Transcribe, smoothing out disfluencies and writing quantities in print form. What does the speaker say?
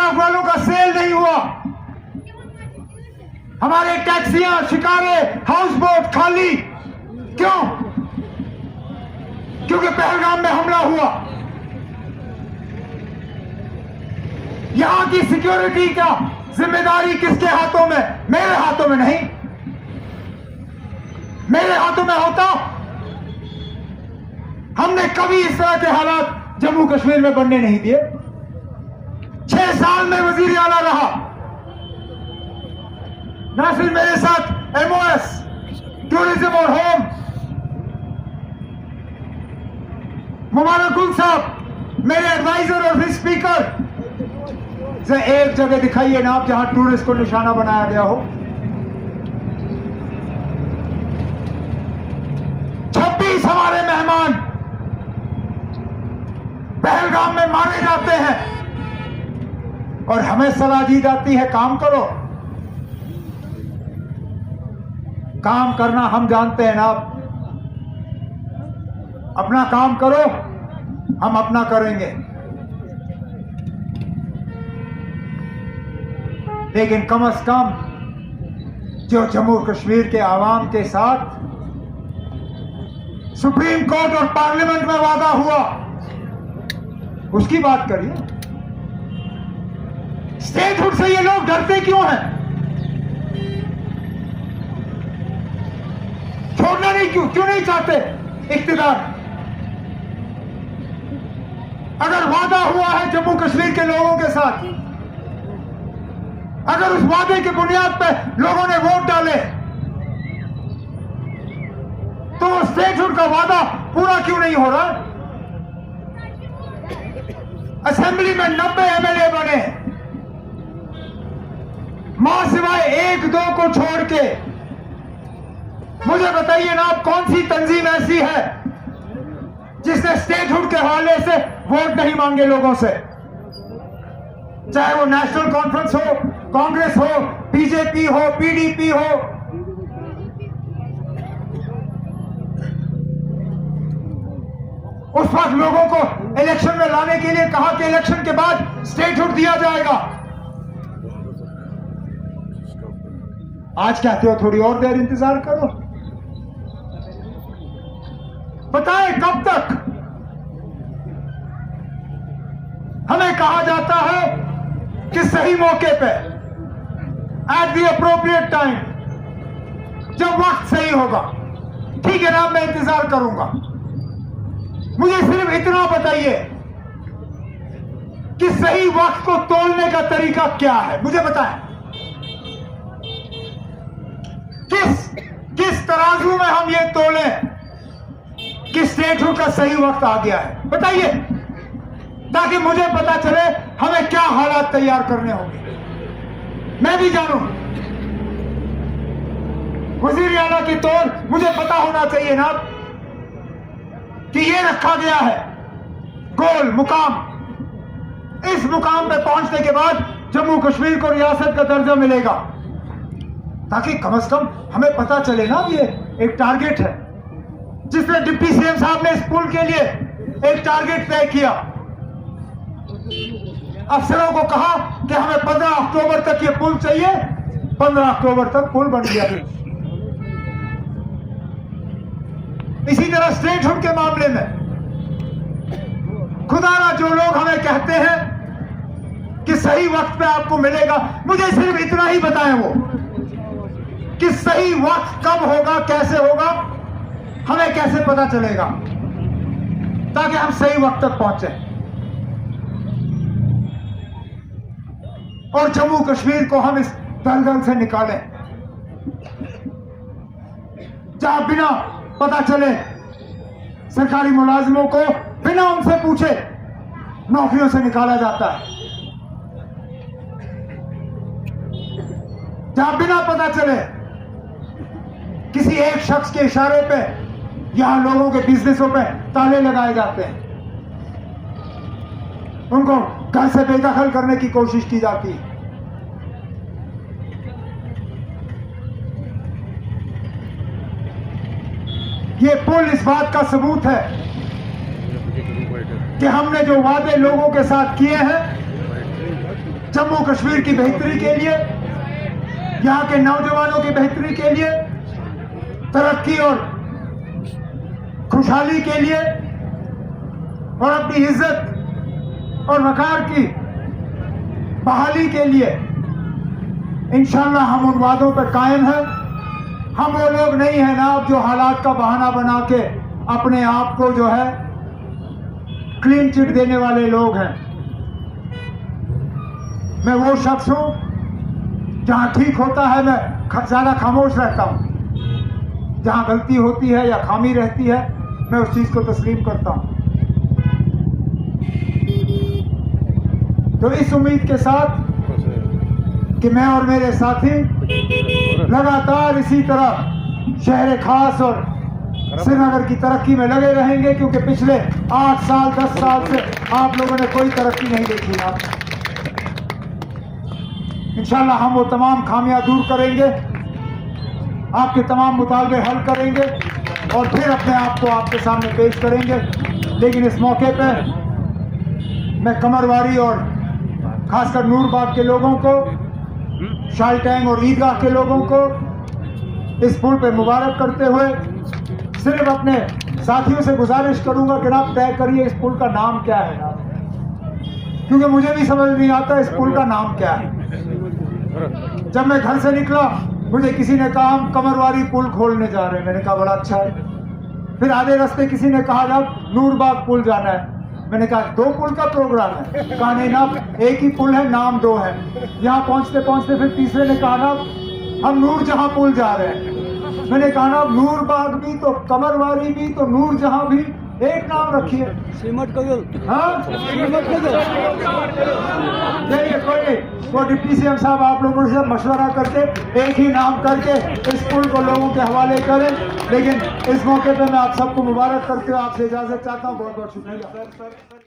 Aircraft वालों का cell नहीं हुआ, हमारे टैक्सियां, शिकारे, हाउस बोट खाली। क्यों? क्योंकि पहलगाम में हमला हुआ। यहां की सिक्योरिटी का जिम्मेदारी किसके हाथों में? मेरे हाथों में नहीं। मेरे हाथों में होता, हमने कभी इस तरह के हालात जम्मू कश्मीर में बनने नहीं दिए। 6 साल में वजीर आला रहा। ना सिर्फ मेरे साथ MOS, टूरिज्म और होम, मुबारक गुल साहब मेरे एडवाइजर और फिर स्पीकर से एक जगह दिखाइए ना आप जहां टूरिस्ट को निशाना बनाया गया हो। 26 हमारे मेहमान पहलगाम में मारे जाते हैं और हमें सलाह दी जाती है काम करो। काम करना हम जानते हैं ना, अपना काम करो, हम अपना करेंगे। लेकिन कम से कम जो जम्मू कश्मीर के आवाम के साथ सुप्रीम कोर्ट और पार्लियामेंट में वादा हुआ, उसकी बात करिए। स्टेटहुड से ये लोग डरते क्यों हैं? छोड़ना नहीं, क्यों नहीं चाहते इख्तिदार? अगर वादा हुआ है जम्मू कश्मीर के लोगों के साथ, अगर उस वादे के बुनियाद पर लोगों ने वोट डाले, तो स्टेटहुड का वादा पूरा क्यों नहीं हो रहा? असेंबली में 90 MLA बने, मां सिवाय 1-2 को छोड़ के। मुझे बताइए ना, आप कौन सी तंजीम ऐसी है जिसने स्टेटहुड के हवाले से वोट नहीं मांगे लोगों से? चाहे वो नेशनल कॉन्फ्रेंस हो, कांग्रेस हो, बीजेपी हो, PDP हो। उस वक्त लोगों को इलेक्शन में लाने के लिए कहा कि इलेक्शन के बाद स्टेटहुड दिया जाएगा। आज कहते हो थोड़ी और देर इंतजार करो। बताएं कब तक? हमें कहा जाता है कि सही मौके पे, एट द अप्रोप्रिएट टाइम, जब वक्त सही होगा, ठीक है ना, मैं इंतजार करूंगा। मुझे सिर्फ इतना बताइए कि सही वक्त को तोलने का तरीका क्या है, मुझे बताएं। किस तराजू में हम ये तोलें कि स्टेटहुड का सही वक्त आ गया है? बताइए, ताकि मुझे पता चले हमें क्या हालात तैयार करने होंगे, मैं भी जानूं। वजीर आला के तौर मुझे पता होना चाहिए ना कि ये रखा गया है गोल मुकाम। इस मुकाम पे पहुंचने के बाद जम्मू कश्मीर को रियासत का दर्जा मिलेगा, ताकि कम से कम हमें पता चले ना, ये एक टारगेट है जिसने डिप्टी CM साहब ने इस पुल के लिए एक टारगेट तय किया। अफसरों को कहा कि हमें 15 अक्टूबर तक ये पुल चाहिए। 15 अक्टूबर तक पुल बन गया। इसी तरह स्टेटहुड के मामले में खुदारा जो लोग हमें कहते हैं कि सही वक्त पे आपको मिलेगा, मुझे सिर्फ इतना ही बताएं वो कि सही वक्त कब होगा, कैसे होगा, हमें कैसे पता चलेगा, ताकि हम सही वक्त तक पहुंचे और जम्मू कश्मीर को हम इस दलदल से निकालें जहां बिना पता चले सरकारी मुलाजिमों को बिना उनसे पूछे नौकरियों से निकाला जाता है, जहां बिना पता चले किसी एक शख्स के इशारे पे यहां लोगों के बिजनेसों पे ताले लगाए जाते हैं, उनको घर से बेदखल करने की कोशिश की जाती है। ये पुल इस बात का सबूत है कि हमने जो वादे लोगों के साथ किए हैं, जम्मू कश्मीर की बेहतरी के लिए, यहाँ के नौजवानों की बेहतरी के लिए, तरक्की और खुशहाली के लिए और अपनी इज्जत और वकार की बहाली के लिए इंशाअल्लाह हम उन वादों पर कायम हैं। हम वो लोग नहीं हैं ना जो हालात का बहाना बना के अपने आप को जो है क्लीन चिट देने वाले लोग हैं। मैं वो शख्स हूं जहां ठीक होता है मैं ज्यादा खामोश रहता हूं, जहां गलती होती है या खामी रहती है मैं उस चीज को तस्लीम करता हूं। तो इस उम्मीद के साथ कि मैं और मेरे साथी लगातार इसी तरह शहर खास और श्रीनगर की तरक्की में लगे रहेंगे, क्योंकि पिछले 8 साल 10 साल से आप लोगों ने कोई तरक्की नहीं देखी ना। इंशाल्लाह हम वो तमाम खामियां दूर करेंगे, आपके तमाम मुतालबे हल करेंगे और फिर अपने आप को आपके सामने पेश करेंगे। लेकिन इस मौके पर मैं कमरवारी और खासकर नूरबाग के लोगों को, शालटैंग और ईदगाह के लोगों को इस पुल पे मुबारक करते हुए सिर्फ अपने साथियों से गुजारिश करूंगा कि आप तय करिए इस पुल का नाम क्या है ना, क्योंकि मुझे भी समझ नहीं आता इस पुल का नाम क्या है। जब मैं घर से निकला मुझे किसी ने कहा हम कमरवारी पुल खोलने जा रहे हैं, मैंने कहा बड़ा अच्छा है। फिर आधे रास्ते किसी ने कहा जब नूरबाग पुल जाना है, मैंने कहा 2 पुल का प्रोग्राम है, कहा नहीं ना एक ही पुल है, नाम 2 है। यहाँ पहुंचते पहुंचते फिर तीसरे ने कहा ना हम नूरजहां पुल जा रहे हैं, मैंने कहा ना नूरबाग भी तो कमरवारी भी तो नूरजहां भी एक नाम रखिए। हाँ चलिए कोई नहीं, वो डिप्टी सीएम साहब आप लोगों से मशवरा करके एक ही नाम करके इस पुल को लोगों के हवाले करें। लेकिन इस मौके पे मैं आप सबको मुबारक करते हुए आपसे इजाजत चाहता हूँ। बहुत बहुत शुक्रिया।